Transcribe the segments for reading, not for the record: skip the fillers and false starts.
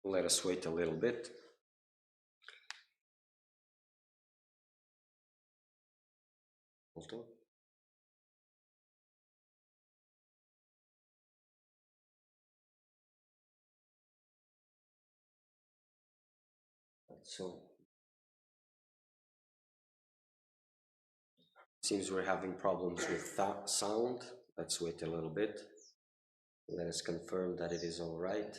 Let us wait a little bit. Hold on. So seems we're having problems with sound. Let's wait a little bit. Let us confirm that it is all right.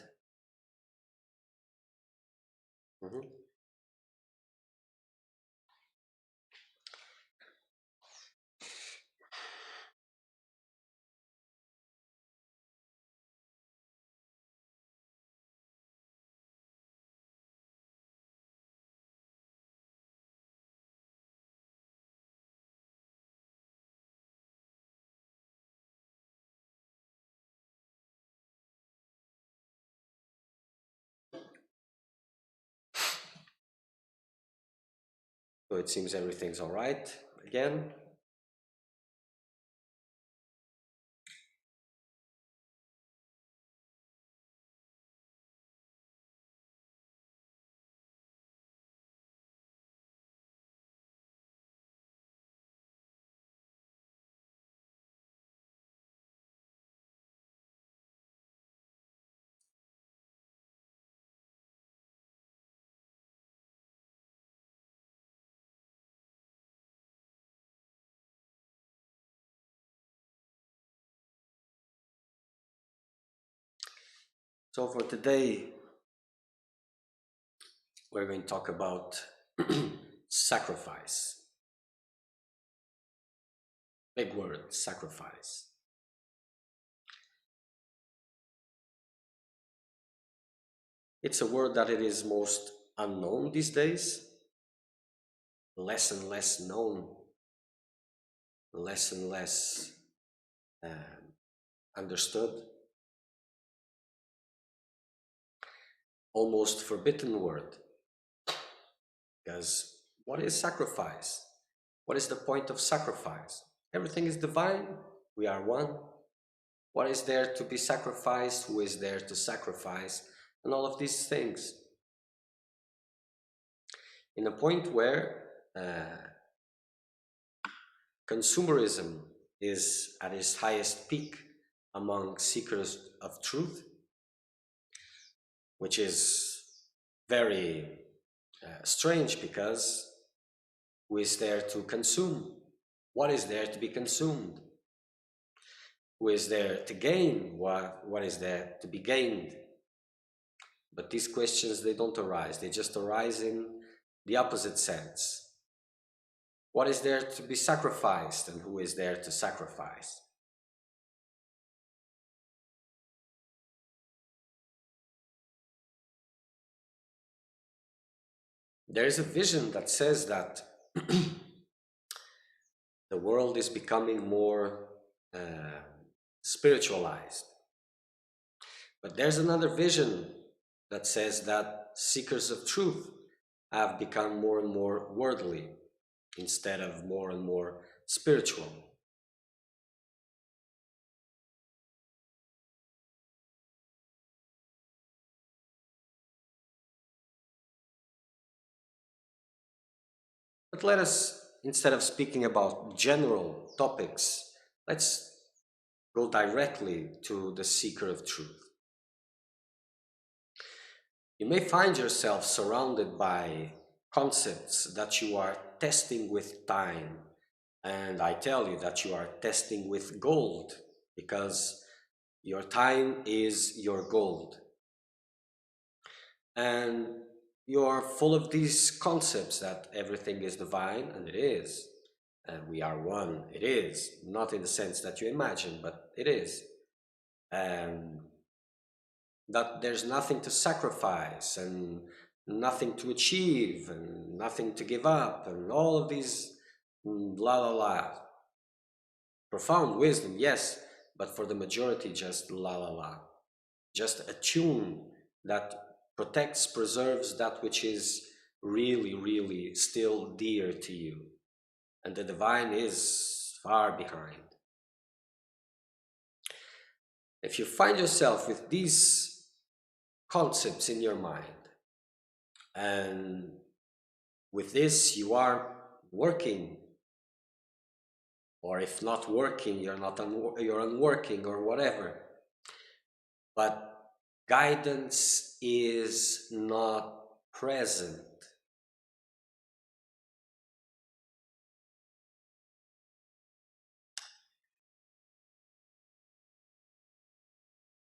So it seems everything's all right again. So for today, we're going to talk about sacrifice. Big word, sacrifice. It's a word that it is most unknown these days, less and less known, less and less understood, almost forbidden word. Because what is sacrifice? What is the point of sacrifice? Everything is divine. We are one. What is there to be sacrificed? Who is there to sacrifice? And all of these things. In a point where consumerism is at its highest peak among seekers of truth, which is very strange, because who is there to consume? What is there to be consumed? Who is there to gain? What is there to be gained? But these questions, they don't arise. They just arise in the opposite sense. What is there to be sacrificed, and who is there to sacrifice? There is a vision that says that the world is becoming more spiritualized. But there's another vision that says that seekers of truth have become more and more worldly instead of more and more spiritual. But let us, instead of speaking about general topics, let's go directly to the seeker of truth. You may find yourself surrounded by concepts that you are testing with time. And I tell you that you are testing with gold, because your time is your gold. And you're full of these concepts that everything is divine, and it is. And we are one, it is. Not in the sense that you imagine, but it is. And that there's nothing to sacrifice, and nothing to achieve, and nothing to give up, and all of these la la la. Profound wisdom, yes, but for the majority, just la la la. Just a tune that protects, preserves that which is really, really still dear to you. And the divine is far behind. If you find yourself with these concepts in your mind. And with this, you are working, or if not working, you're unworking or whatever. But guidance is not present.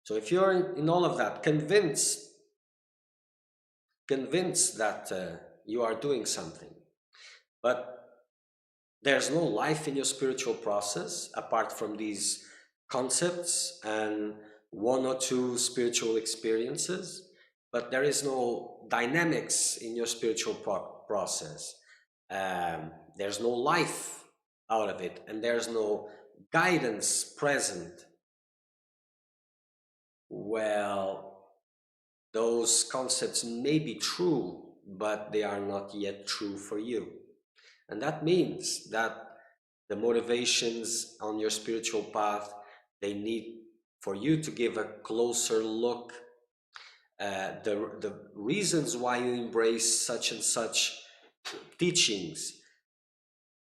So if you're in all of that, convinced that you are doing something, but there's no life in your spiritual process apart from these concepts and one or two spiritual experiences, but there is no dynamics in your spiritual process. There's no life out of it, and there's no guidance present. Well, those concepts may be true, but they are not yet true for you. And that means that the motivations on your spiritual path, they need for you to give a closer look at the reasons why you embrace such and such teachings,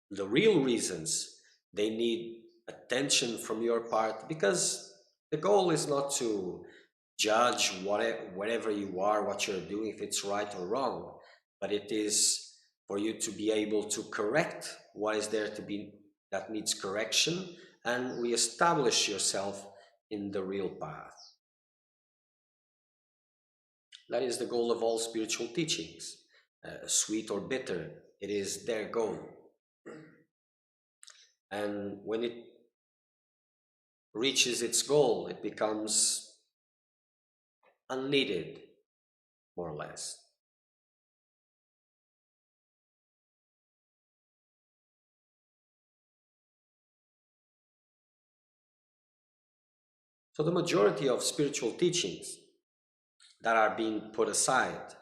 the real reasons. They need attention from your part, because the goal is not to judge whatever you are, what you're doing, if it's right or wrong, but it is for you to be able to correct what is there to be that needs correction and reestablish yourself in the real path. That is the goal of all spiritual teachings, sweet or bitter. It is their goal. And when it reaches its goal, it becomes unneeded, more or less. So the majority of spiritual teachings that are being put aside,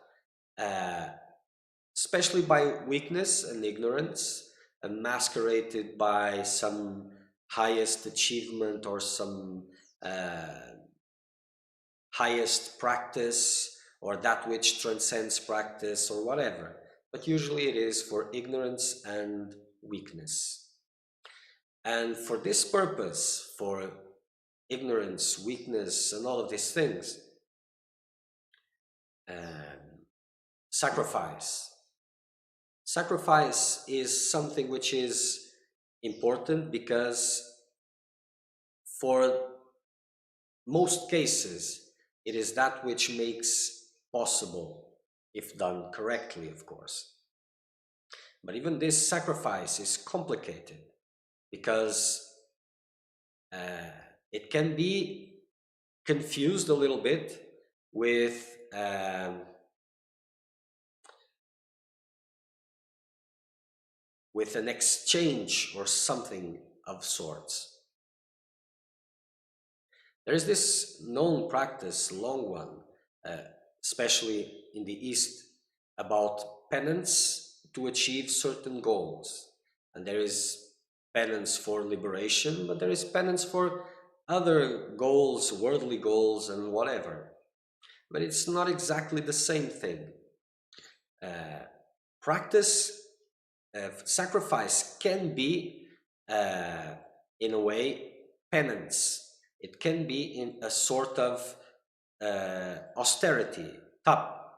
uh, especially by weakness and ignorance, and masqueraded by some highest achievement or some highest practice, or that which transcends practice or whatever. But usually it is for ignorance and weakness. And for this purpose, for ignorance, weakness, and all of these things, um, sacrifice. Sacrifice is something which is important, because for most cases, it is that which makes possible, if done correctly, of course. But even this sacrifice is complicated, because uh, it can be confused a little bit with with an exchange or something of sorts. There is this known practice, long one, uh, especially in the East, about penance to achieve certain goals. And there is penance for liberation, but there is penance for other goals, worldly goals, and whatever. But it's not exactly the same thing. Uh, Practice sacrifice can be, uh, in a way, penance. It can be in a sort of austerity, tap.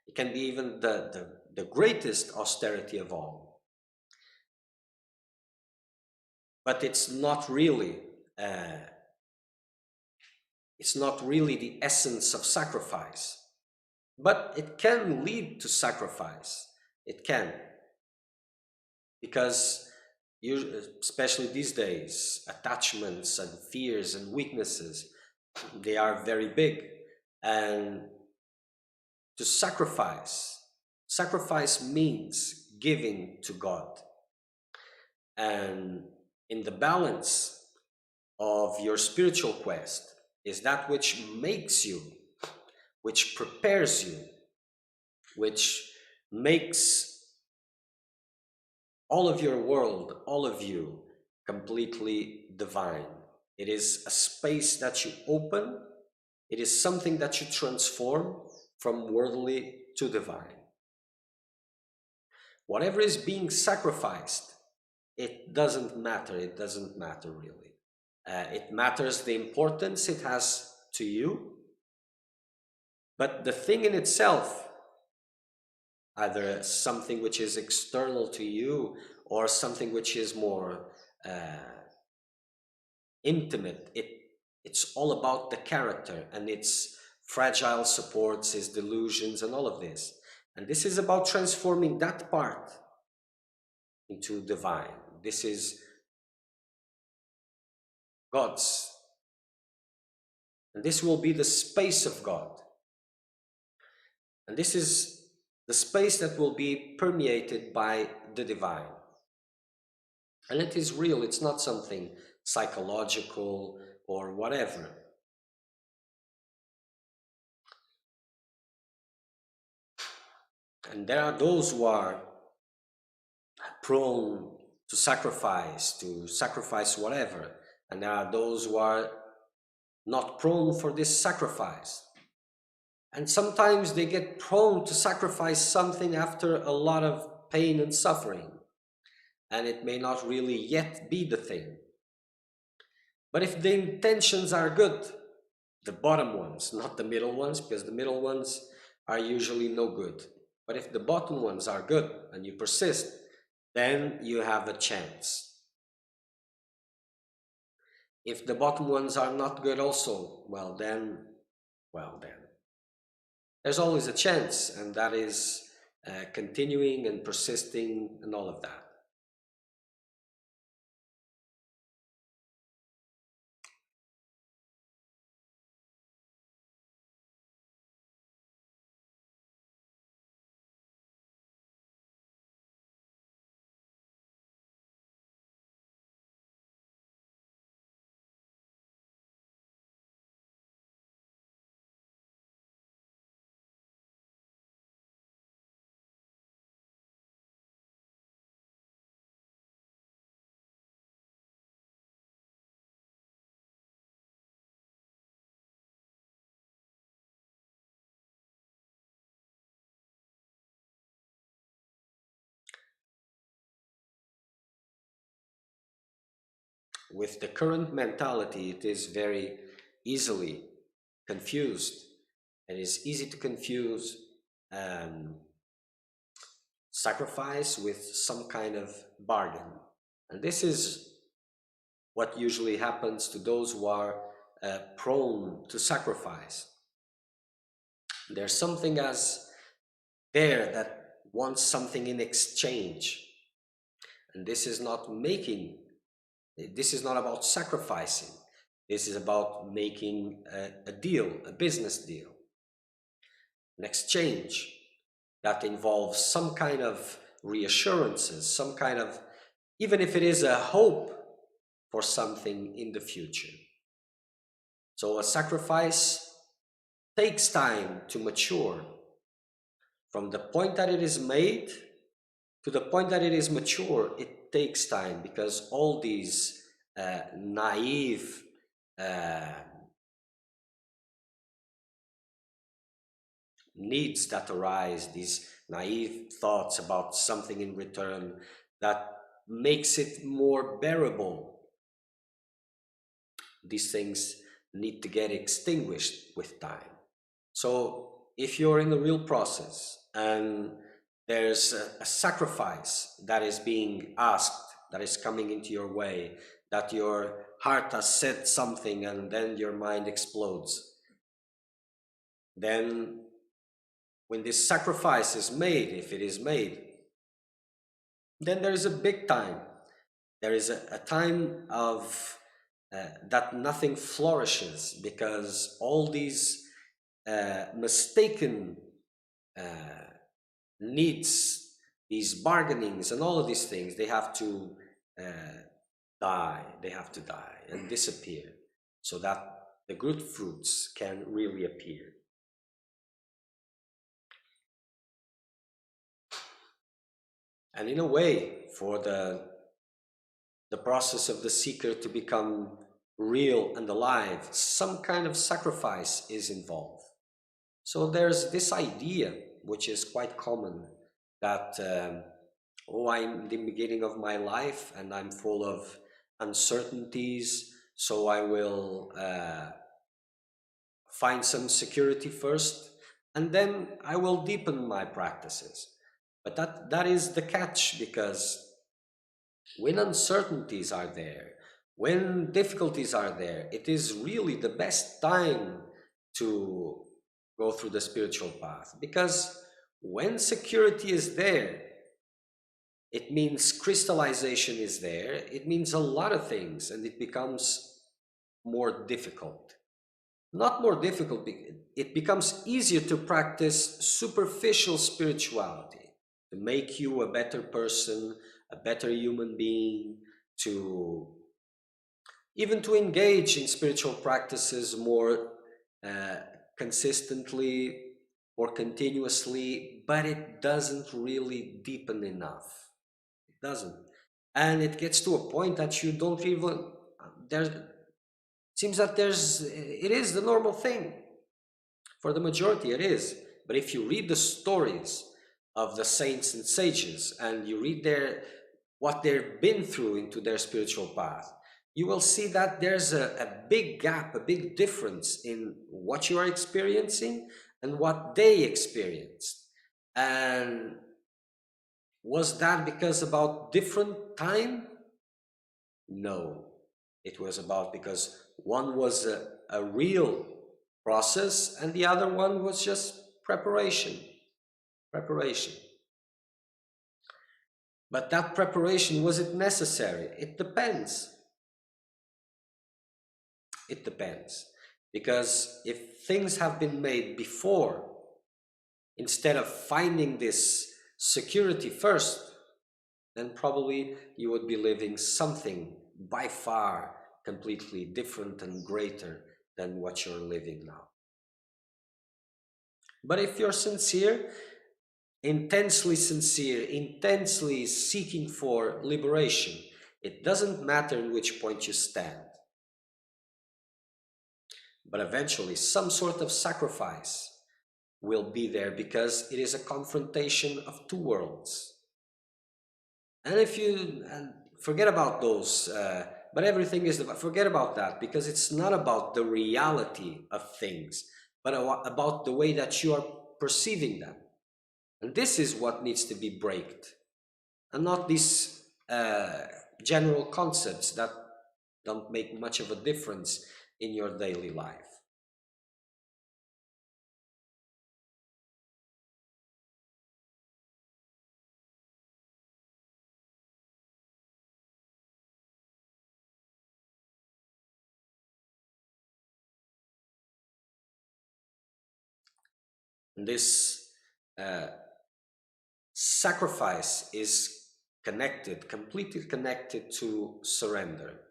It can be even the greatest austerity of all. But uh, it's not really the essence of sacrifice. But it can lead to sacrifice. It can. Because especially these days, attachments and fears and weaknesses, they are very big. And to sacrifice means giving to God. And in the balance of your spiritual quest is that which makes you, which prepares you, which makes all of your world, all of you, completely divine. It is a space that you open It is something that should transform from worldly to divine. Whatever is being sacrificed, it doesn't matter. It doesn't matter really. It matters the importance it has to you, but the thing in itself, either something which is external to you or something which is more intimate, it's all about the character and its fragile supports, its delusions, and all of this. And this is about transforming that part into divine. This is God's. And this will be the space of God. And this is the space that will be permeated by the divine. And it is real, it's not something psychological or whatever. And there are those who are prone to sacrifice whatever. And there are those who are not prone for this sacrifice. And sometimes they get prone to sacrifice something after a lot of pain and suffering. And it may not really yet be the thing. But if the intentions are good, the bottom ones, not the middle ones, because the middle ones are usually no good. But if the bottom ones are good and you persist, then you have a chance. If the bottom ones are not good also, well then, there's always a chance, and that is continuing and persisting and all of that. With the current mentality, it is very easily confused. It is easy to confuse sacrifice with some kind of bargain. And this is what usually happens to those who are prone to sacrifice. There's something as there that wants something in exchange. And this is not about sacrificing. This is about making a deal, a business deal, an exchange that involves some kind of reassurances, some kind of, even if it is a hope for something in the future. So a sacrifice takes time to mature. From the point that it is made to the point that it is mature, it takes time, because all these naive needs that arise, these naive thoughts about something in return that makes it more bearable, these things need to get extinguished with time. So if you're in the real process and there's a sacrifice that is being asked, that is coming into your way, that your heart has said something and then your mind explodes, then when this sacrifice is made, if it is made, then there is a big time. There is a time of that nothing flourishes, because all these mistaken needs, these bargainings and all of these things, they have to die. They have to die and disappear so that the good fruits can really appear. And in a way, for the process of the seeker to become real and alive, some kind of sacrifice is involved. So there's this idea, which is quite common, that, oh, I'm in the beginning of my life and I'm full of uncertainties, so I will find some security first, and then I will deepen my practices. But that is the catch, because when uncertainties are there, when difficulties are there, it is really the best time to go through the spiritual path. Because when security is there, it means crystallization is there, it means a lot of things, and it becomes more difficult. Not more difficult, it becomes easier to practice superficial spirituality, to make you a better person, a better human being, to even to engage in spiritual practices more uh, consistently or continuously, but it doesn't really deepen enough. It doesn't. And it gets to a point that you don't even, there seems that it is the normal thing. For the majority, it is. But if you read the stories of the saints and sages, and you read what they've been through into their spiritual path, you will see that there's a big gap, a big difference in what you are experiencing and what they experienced. And was that because about different time? No, it was about because one was a real process and the other one was just preparation. Preparation. But that preparation, was it necessary? It depends. It depends. Because if things have been made before, instead of finding this security first, then probably you would be living something by far completely different and greater than what you're living now. But if you're sincere, intensely sincere, intensely seeking for liberation, it doesn't matter in which point you stand. But eventually, some sort of sacrifice will be there, because it is a confrontation of two worlds. And if you forget about those, but everything is forget about that, because it's not about the reality of things, but about the way that you are perceiving them. And this is what needs to be braked, and not these general concepts that don't make much of a difference in your daily life. And this uh, sacrifice is connected, completely connected to surrender.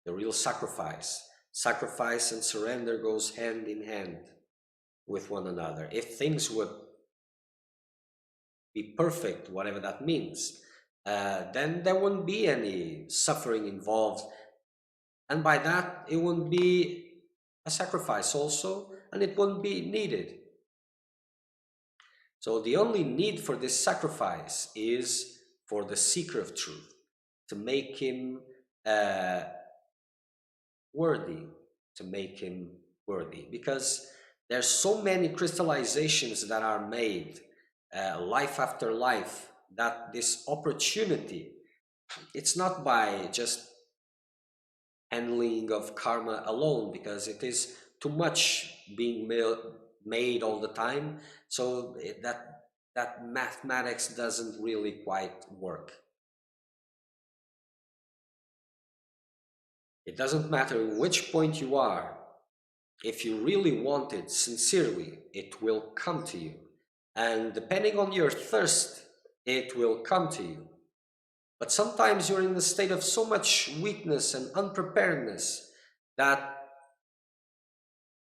The real sacrifice. Sacrifice and surrender goes hand in hand with one another. If things would be perfect, whatever that means, then there wouldn't be any suffering involved. And by that, it wouldn't be a sacrifice also, and it wouldn't be needed. So the only need for this sacrifice is for the seeker of truth, to make him uh, worthy, to make him worthy. Because there's so many crystallizations that are made life after life, that this opportunity, it's not by just handling of karma alone, because it is too much being made all the time. So that mathematics doesn't really quite work. It doesn't matter in which point you are. If you really want it sincerely, it will come to you. And depending on your thirst, it will come to you. But sometimes you're in a state of so much weakness and unpreparedness that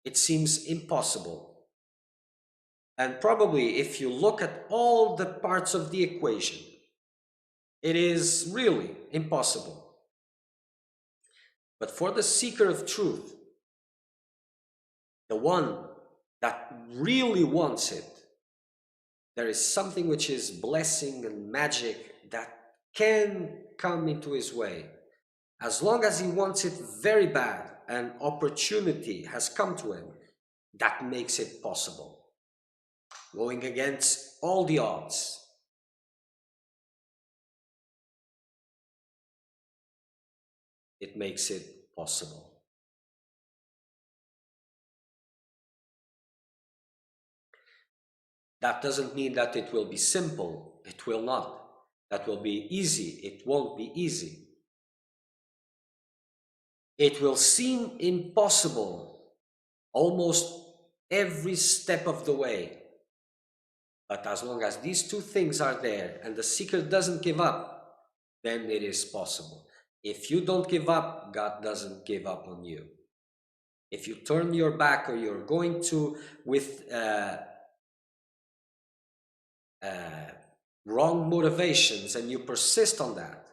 it seems impossible. And probably if you look at all the parts of the equation, it is really impossible. But for the seeker of truth, the one that really wants it, there is something which is blessing and magic that can come into his way. As long as he wants it very bad, an opportunity has come to him that makes it possible. Going against all the odds. It makes it possible. That doesn't mean that it will be simple. It will not. That will be easy. It won't be easy. It will seem impossible almost every step of the way. But as long as these two things are there and the seeker doesn't give up, then it is possible. If you don't give up, God doesn't give up on you. If you turn your back or you're going to with wrong motivations and you persist on that,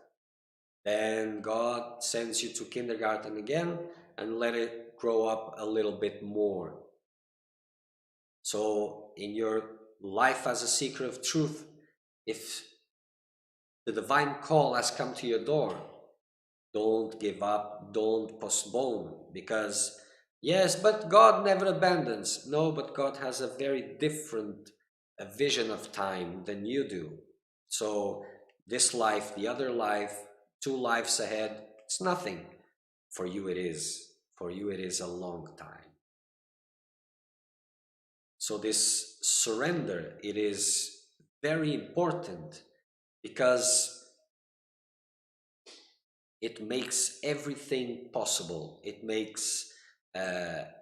then God sends you to kindergarten again and let it grow up a little bit more. So in your life as a seeker of truth, if the divine call has come to your door, don't give up, don't postpone, because yes, but God never abandons. No, but God has a very different vision of time than you do. So this life, the other life, 2 lives ahead, it's nothing. For you it is. For you it is a long time. So this surrender, it is very important because it makes everything possible. It makes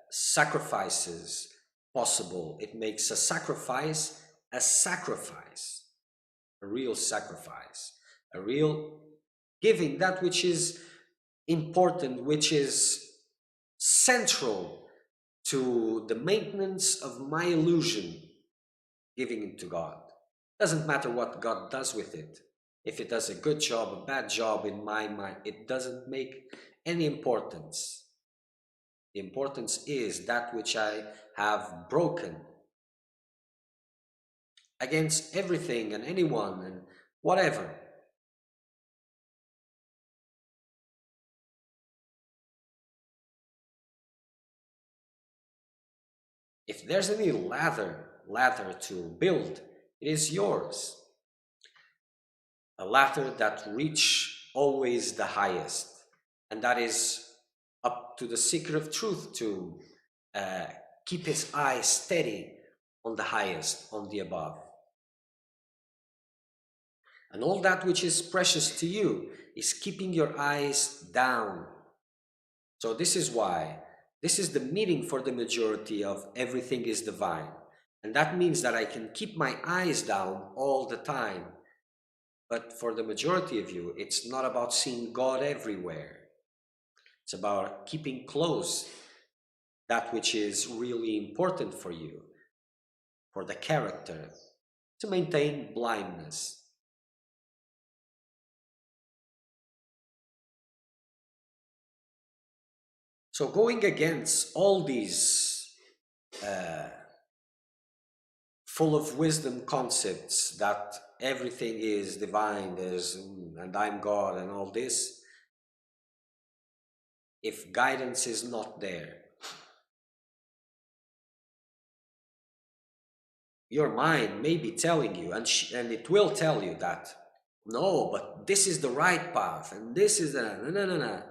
sacrifices possible. It makes a sacrifice, a real sacrifice, a real giving that which is important, which is central to the maintenance of my illusion, giving it to God. Doesn't matter what God does with it. If it does a good job, a bad job, in my mind, it doesn't make any importance. The importance is that which I have broken against everything and anyone and whatever. If there's any ladder to build, it is yours. A ladder that reach always the highest, and that is up to the seeker of truth to keep his eyes steady on the highest, on the above. And all that which is precious to you is keeping your eyes down. So this is why, this is the meaning for the majority of everything is divine. And that means that I can keep my eyes down all the time. But for the majority of you, it's not about seeing God everywhere. It's about keeping close that which is really important for you, for the character, to maintain blindness. So going against all these full of wisdom concepts that everything is divine, and I'm God and all this, if guidance is not there, your mind may be telling you, and it will tell you that, no, but this is the right path, and this is the no.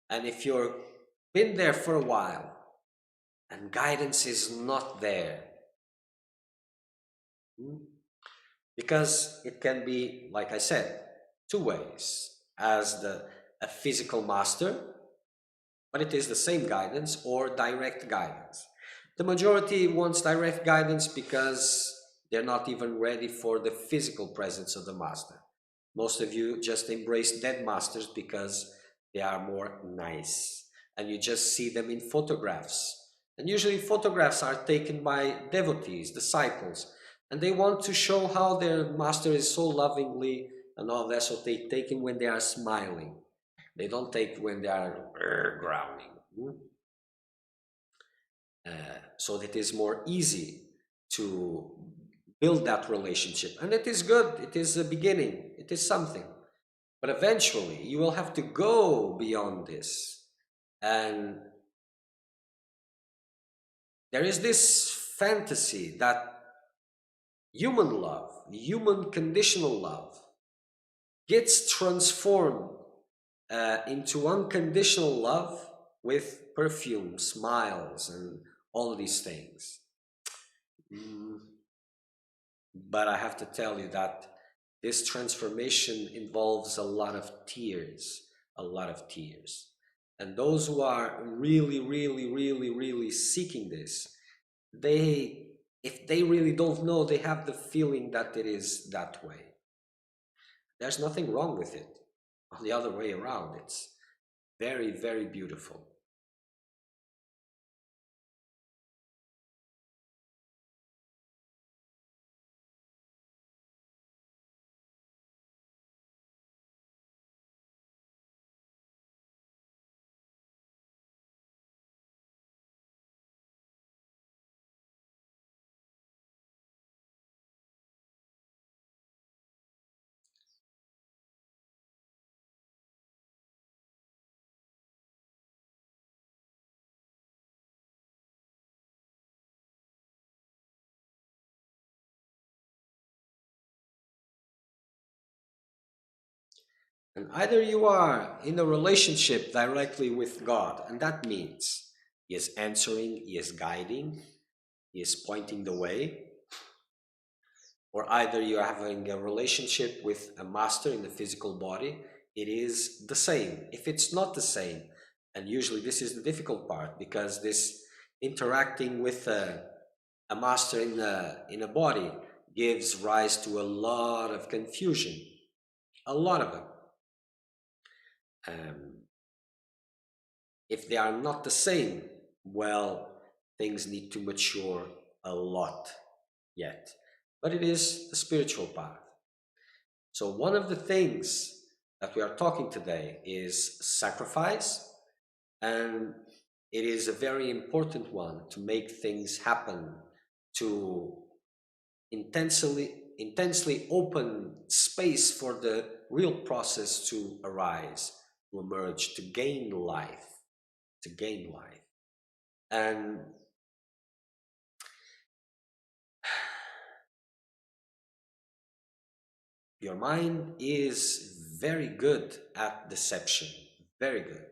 And if you're been there for a while, and guidance is not there, because it can be, like I said, 2 ways, as a physical master, but it is the same guidance, or direct guidance. The majority wants direct guidance because they're not even ready for the physical presence of the master. Most of you just embrace dead masters because they are more nice, and you just see them in photographs. And usually photographs are taken by devotees, disciples, and they want to show how their master is so lovingly and all that, so they take him when they are smiling. They don't take when they are growling. So that it is more easy to build that relationship. And it is good. It is a beginning. It is something. But eventually, you will have to go beyond this. And there is this fantasy that human love, human conditional love, gets transformed into unconditional love with perfume, smiles, and all these things. But I have to tell you that this transformation involves a lot of tears, a lot of tears. And those who are really, really, really, really seeking this, they, if they really don't know, they have the feeling that it is that way. There's nothing wrong with it. On the other way around, it's very, very beautiful. And either you are in a relationship directly with God, and that means He is answering, He is guiding, He is pointing the way, or either you're having a relationship with a master in the physical body, it is the same. If it's not the same, and usually this is the difficult part, because this interacting with a master in a body gives rise to a lot of confusion, a lot of it. If they are not the same, well, things need to mature a lot yet. But it is the spiritual path. So one of the things that we are talking today is sacrifice, and it is a very important one to make things happen, to intensely open space for the real process to arise, to emerge, to gain life, to gain life. And your mind is very good at deception, very good.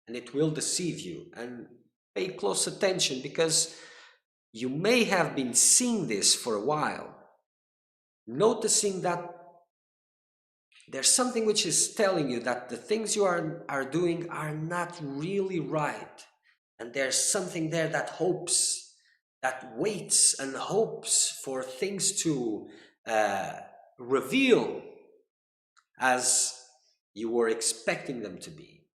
And it will deceive you. And pay close attention, because you may have been seeing this for a while, noticing that there's something which is telling you that the things you are doing are not really right. And there's something there that hopes, that waits and hopes for things to reveal as you were expecting them to be.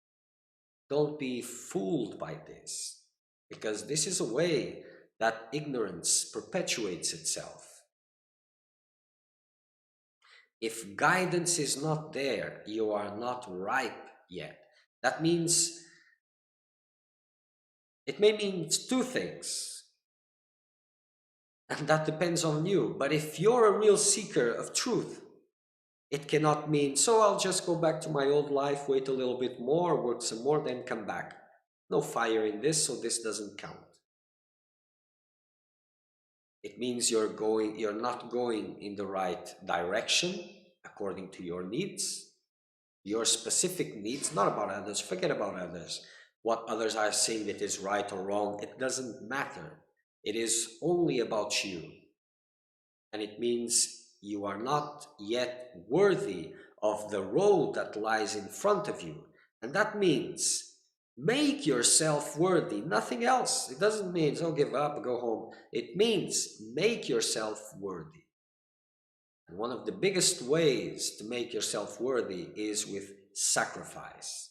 Don't be fooled by this, because this is a way that ignorance perpetuates itself. If guidance is not there, you are not ripe yet. That means, it may mean two things, and that depends on you. But if you're a real seeker of truth, it cannot mean, so I'll just go back to my old life, wait a little bit more, work some more, then come back. No fire in this, so this doesn't count. It means you're not going in the right direction according to your needs, your specific needs, not about others. Forget about others. What others are saying that is right or wrong, it doesn't matter. It is only about you. And it means you are not yet worthy of the road that lies in front of you. And that means make yourself worthy, nothing else. It doesn't mean, don't give up, go home. It means make yourself worthy. And one of the biggest ways to make yourself worthy is with sacrifice.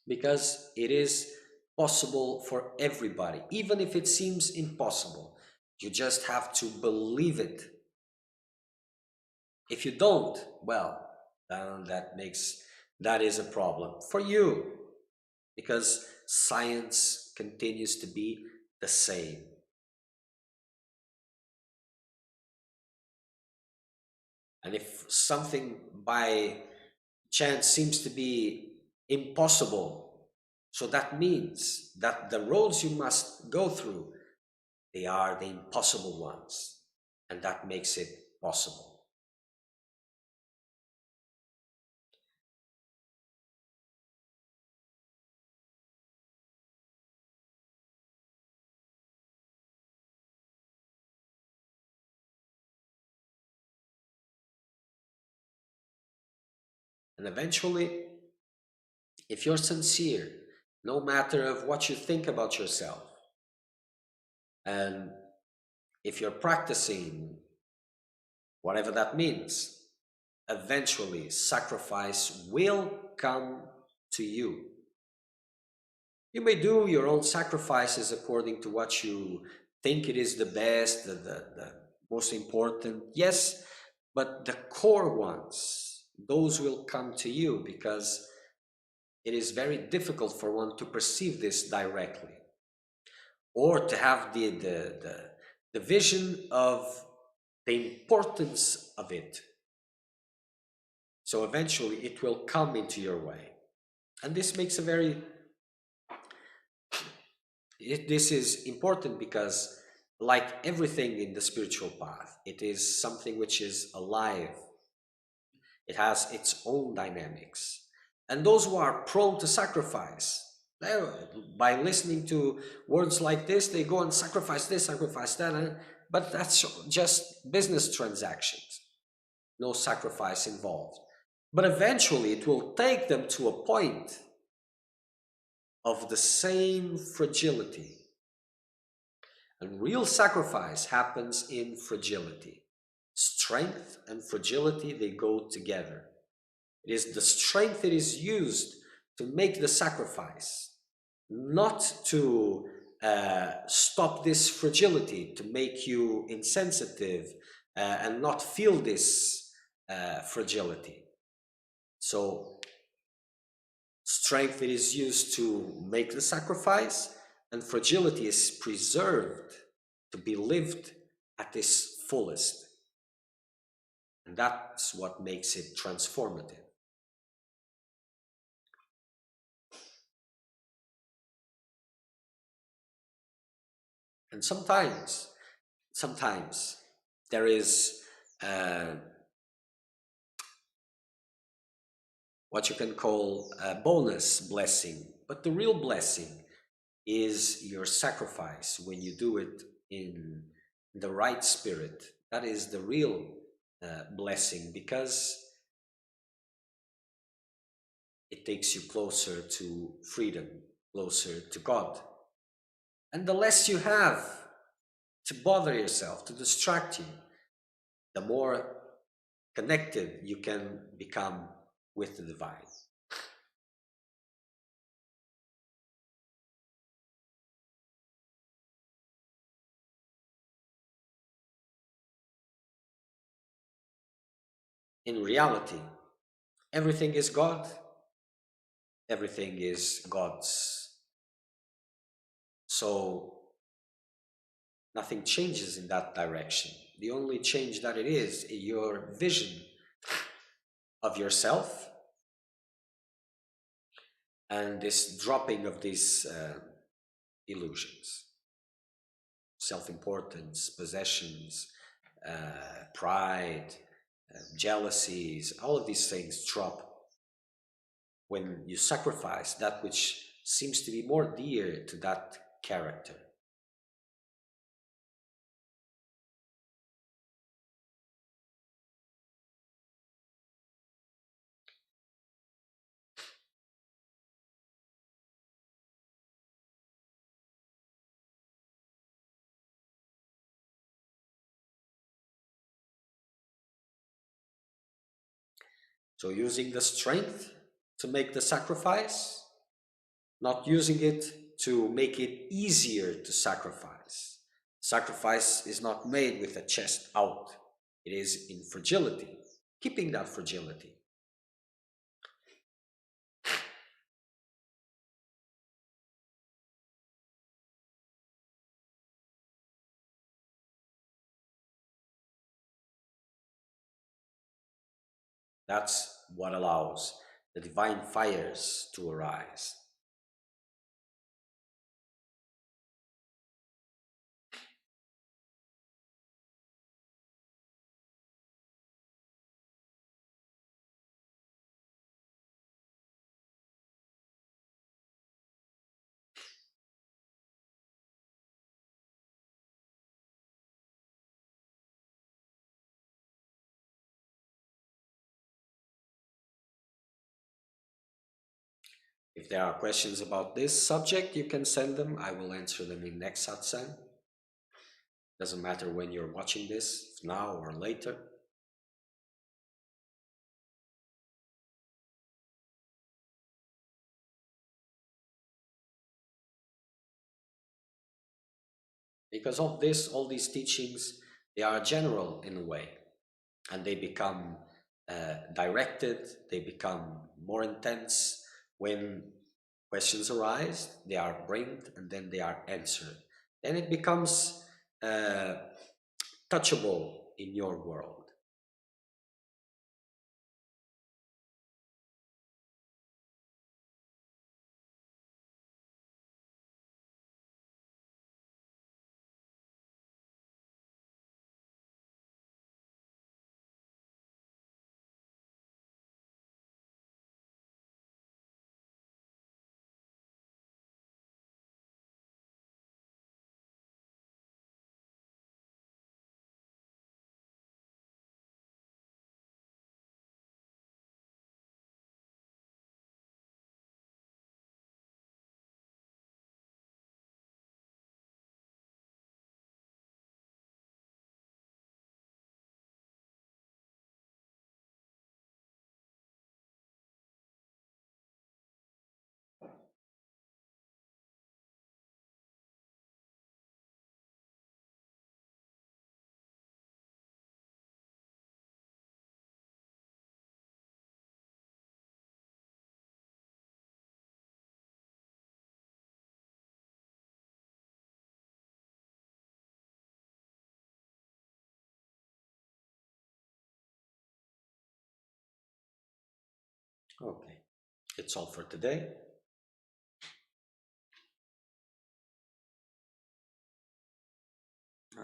Because it is possible for everybody, even if it seems impossible. You just have to believe it. If you don't, well, then that is a problem for you, because science continues to be the same. And if something by chance seems to be impossible, so that means that the roads you must go through, they are the impossible ones, and that makes it possible. And eventually, if you're sincere, no matter of what you think about yourself, and if you're practicing whatever that means, eventually sacrifice will come to you. You may do your own sacrifices according to what you think it is the best, the most important. Yes, but the core ones, those will come to you, because it is very difficult for one to perceive this directly, or to have the vision of the importance of it. So eventually it will come into your way. And this makes a very, this is important because, like everything in the spiritual path, it is something which is alive. It has its own dynamics. And those who are prone to sacrifice, by listening to words like this, they go and sacrifice this, sacrifice that, but that's just business transactions, no sacrifice involved. But eventually it will take them to a point of the same fragility. And real sacrifice happens in fragility. Strength and fragility, they go together. It is the strength that is used to make the sacrifice, not to stop this fragility, to make you insensitive and not feel this fragility. So strength that is used to make the sacrifice, and fragility is preserved to be lived at its fullest. And that's what makes it transformative. And sometimes there is uh, what you can call a bonus blessing, but the real blessing is your sacrifice when you do it in the right spirit. That is the real blessing, because it takes you closer to freedom, closer to God. And the less you have to bother yourself, to distract you, the more connected you can become with the divine. In reality, everything is God, everything is God's. So nothing changes in that direction. The only change that it is your vision of yourself, and this dropping of these illusions, self-importance, possessions, pride, jealousies, all of these things drop when you sacrifice that which seems to be more dear to that character. So using the strength to make the sacrifice, not using it to make it easier to sacrifice. Sacrifice is not made with a chest out. It is in fragility. keeping that fragility. That's what allows the divine fires to arise. If there are questions about this subject, you can send them. I will answer them in next satsang. Doesn't matter when you're watching this, now or later. Because of this, all these teachings, they are general in a way, and they become directed, they become more intense when questions arise, they are brought, and then they are answered. Then it becomes touchable in your world. Okay, it's all for today. Uh,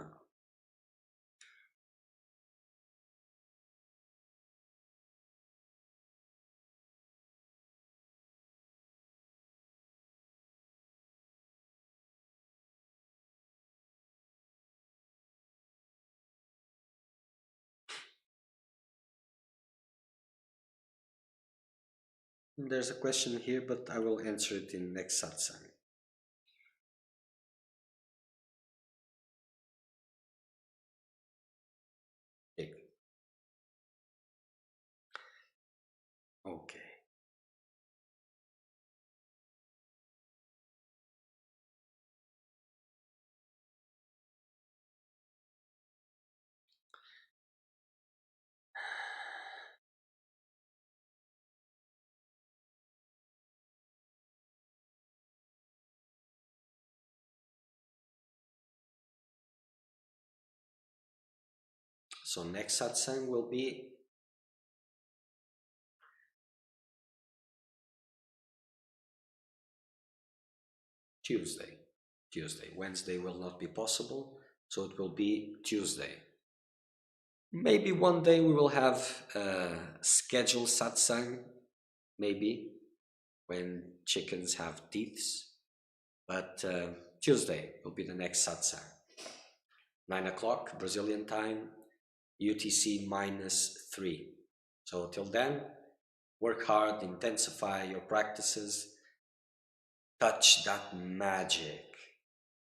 there's a question here, but I will answer it in next satsang. Okay. Okay. So next satsang will be Tuesday. Tuesday. Wednesday will not be possible, so it will be Tuesday. Maybe one day we will have a scheduled satsang, maybe when chickens have teeth. But Tuesday will be the next satsang. 9 o'clock Brazilian time, UTC -3. So till then, work hard, intensify your practices, touch that magic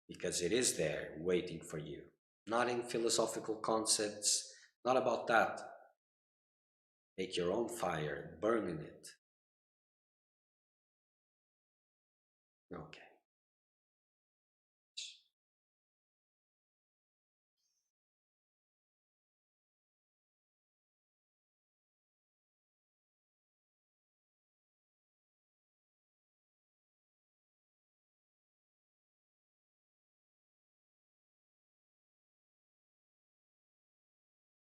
because it is there waiting for you. Not in philosophical concepts, not about that. Make your own fire, burn in it. Okay.